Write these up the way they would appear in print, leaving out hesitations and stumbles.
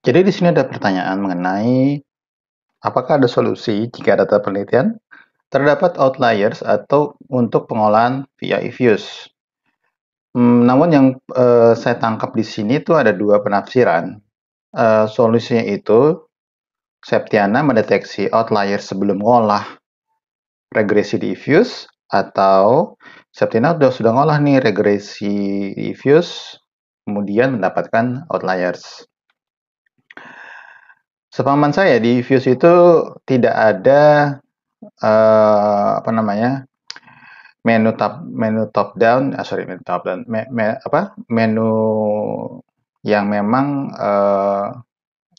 Jadi di sini ada pertanyaan mengenai apakah ada solusi jika data penelitian terdapat outliers atau untuk pengolahan via eViews. Namun yang saya tangkap di sini tuh ada dua penafsiran. Solusinya itu Septiana mendeteksi outlier sebelum ngolah regresi di eViews atau Septiana sudah ngolah nih regresi di eViews kemudian mendapatkan outliers. Sepemahaman saya di eViews itu tidak ada menu top down, menu yang memang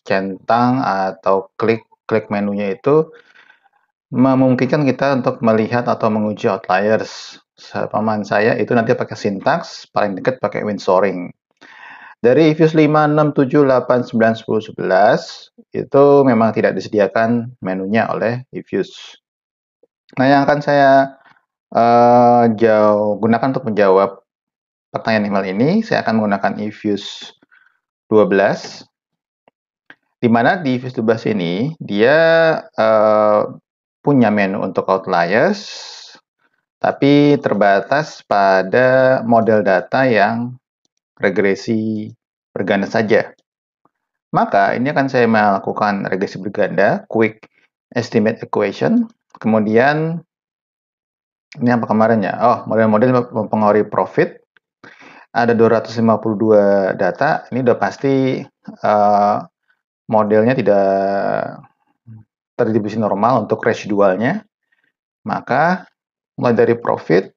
centang atau klik menunya itu memungkinkan kita untuk melihat atau menguji outliers. Sepemahaman saya itu nanti pakai sintaks, paling dekat pakai windsoring. Dari eViews 5, 6, 7, 8, 9, 10, 11 itu memang tidak disediakan menunya oleh eViews. Nah, yang akan saya gunakan untuk menjawab pertanyaan email ini, saya akan menggunakan eViews 12, di mana di eViews 12 ini dia punya menu untuk outliers, tapi terbatas pada model data yang regresi berganda saja. Maka ini akan saya melakukan regresi berganda, quick estimate equation, kemudian ini apa kemarin ya? Oh, model-model mempengaruhi profit. Ada 252 data, ini udah pasti modelnya tidak terdistribusi normal untuk residualnya. Maka mulai dari profit,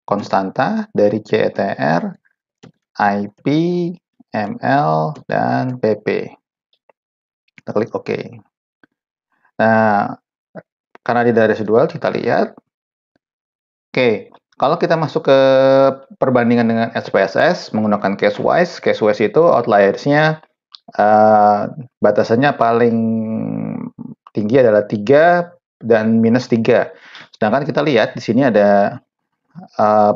konstanta, dari CETR, IP, ML, dan PP. Kita klik OK. Nah, karena dia dari residual, kita lihat. Oke, kalau kita masuk ke perbandingan dengan SPSS menggunakan case wise itu outliersnya batasannya paling tinggi adalah 3 dan minus 3. Sedangkan kita lihat di sini ada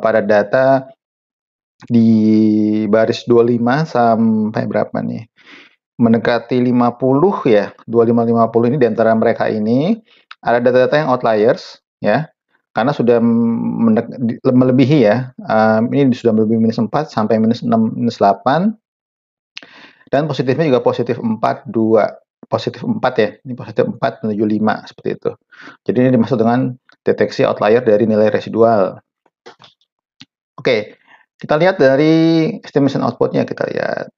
pada data di baris 25 sampai berapa nih? Mendekati 50 ya, 25-50 ini di antara mereka ini ada data-data yang outliers ya. Karena sudah melebihi ya, ini sudah melebihi minus 4 sampai minus 6, minus 8. Dan positifnya juga positif 4, 2. Positif 4 ya, ini positif 4 menuju 5, seperti itu. Jadi ini dimaksud dengan deteksi outlier dari nilai residual. Oke, kita lihat dari estimation outputnya, kita lihat.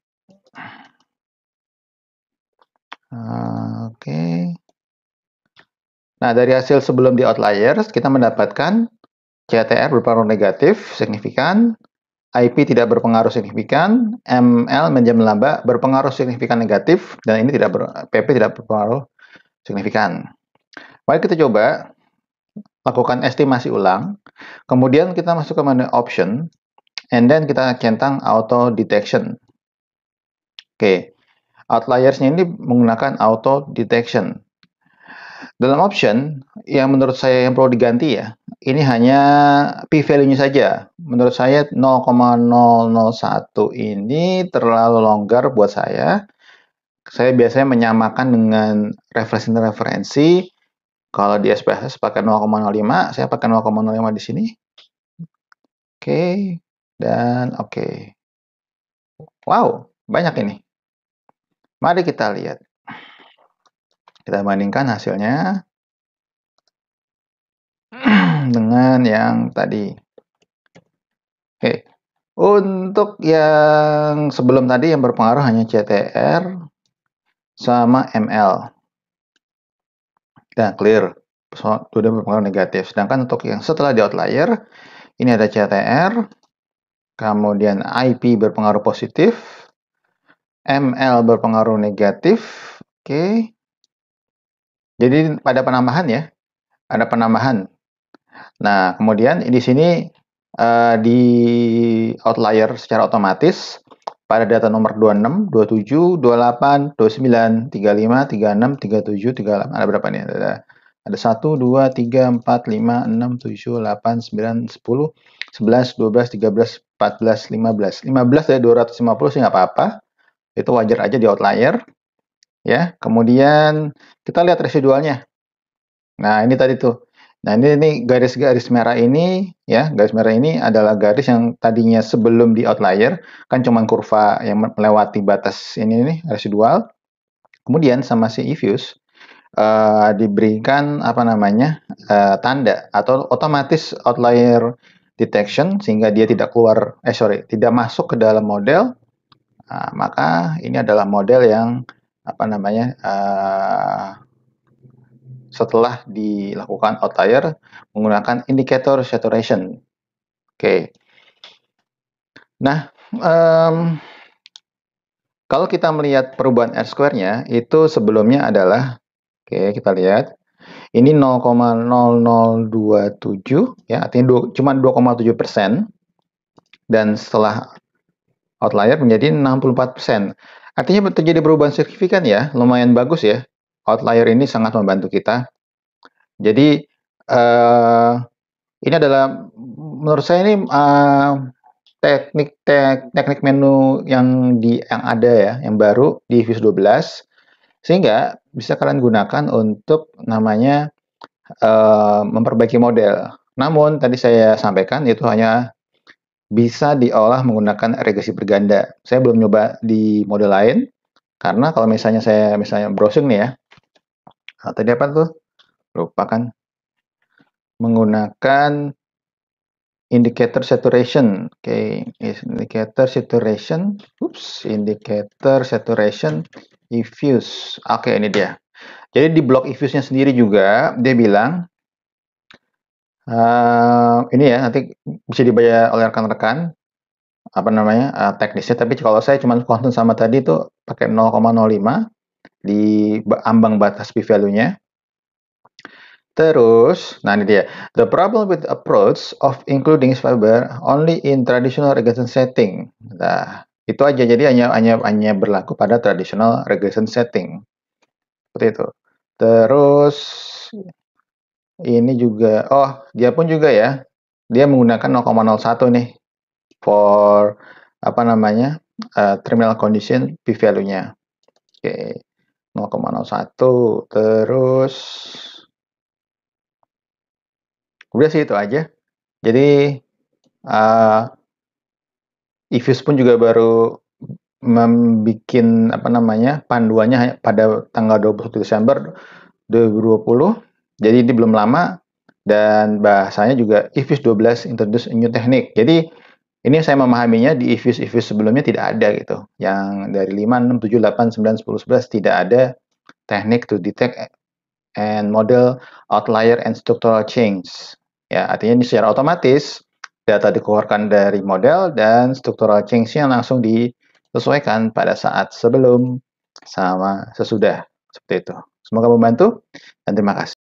Oke. Nah, dari hasil sebelum di outliers, kita mendapatkan CTR berpengaruh negatif, signifikan, IP tidak berpengaruh signifikan, ML menjam laba berpengaruh signifikan negatif, dan ini PP tidak berpengaruh signifikan. Mari kita coba lakukan estimasi ulang, kemudian kita masuk ke menu option, and then kita centang auto detection. Oke, outliersnya ini menggunakan auto detection. Dalam option, yang menurut saya yang perlu diganti ya, ini hanya p-value-nya saja. Menurut saya 0,001 ini terlalu longgar buat saya. Saya biasanya menyamakan dengan referensi. Kalau di SPSS pakai 0,05, saya pakai 0,05 di sini. Oke, dan oke. Wow, banyak ini. Mari kita lihat. Kita bandingkan hasilnya dengan yang tadi. Oke, untuk yang sebelum tadi yang berpengaruh hanya CTR sama ML. Dan clear, sudah berpengaruh negatif. Sedangkan untuk yang setelah di outlier, ini ada CTR, kemudian IP berpengaruh positif, ML berpengaruh negatif. Oke. Jadi pada penambahan ya, ada penambahan. Nah, kemudian di sini di outlier secara otomatis pada data nomor 26, 27, 28, 29, 35, 36, 37, 38. Ada berapa nih? Ada 1, 2, 3, 4, 5, 6, 7, 8, 9, 10, 11, 12, 13, 14, 15. 15 dari 250 sih nggak apa-apa. Itu wajar aja di outlier. ya. Kemudian kita lihat residualnya. Nah, ini tadi tuh. Nah, ini garis-garis merah ini ya, garis merah ini adalah garis yang tadinya sebelum di outlier kan cuman kurva yang melewati batas ini nih residual. Kemudian sama si Ifuse diberikan apa namanya tanda atau otomatis outlier detection sehingga dia tidak keluar tidak masuk ke dalam model. Nah, maka ini adalah model yang apa namanya setelah dilakukan outlier menggunakan indikator saturation. Oke. Nah, kalau kita melihat perubahan R-square-nya itu sebelumnya adalah, oke kita lihat, ini 0,0027 ya, artinya cuma 2,7%, dan setelah outlier menjadi 64%. Artinya terjadi perubahan signifikan ya, lumayan bagus ya. Outlier ini sangat membantu kita. Jadi ini adalah menurut saya ini teknik menu yang ada ya, yang baru di Visual 12, sehingga bisa kalian gunakan untuk namanya memperbaiki model. Namun tadi saya sampaikan itu hanya bisa diolah menggunakan regresi berganda. Saya belum nyoba di model lain karena kalau misalnya saya browsing nih ya, tadi apa tuh? Lupa kan? Menggunakan indicator saturation. Oke, indicator saturation. Indicator saturation Ifuse. Oke, ini dia. Jadi di blog Ifuse-nya sendiri juga dia bilang ini ya nanti bisa dibaca oleh rekan-rekan apa namanya teknisnya. Tapi kalau saya cuma concern sama tadi itu pakai 0,05 di ambang batas p-value-nya. Terus, nah ini dia. The problem with the approach of including fiber only in traditional regression setting. Nah, itu aja. Jadi hanya berlaku pada traditional regression setting. Seperti itu. Terus ini juga, dia pun juga ya. Dia menggunakan 0,01 nih for apa namanya terminal condition p-value-nya. Oke, 0,01. Terus udah sih itu aja. Jadi Ifuse pun juga baru membuat apa namanya panduannya pada tanggal 21 Desember 2020. Jadi ini belum lama dan bahasanya juga Ifuse 12 introduce a new technique. Jadi ini saya memahaminya di Ifuse sebelumnya tidak ada gitu. Yang dari 5, 6, 7, 8, 9, 10, 11 tidak ada teknik to detect and model outlier and structural change. Ya, artinya ini secara otomatis data dikeluarkan dari model dan structural change-nya langsung disesuaikan pada saat sebelum sama sesudah. Seperti itu. Semoga membantu dan terima kasih.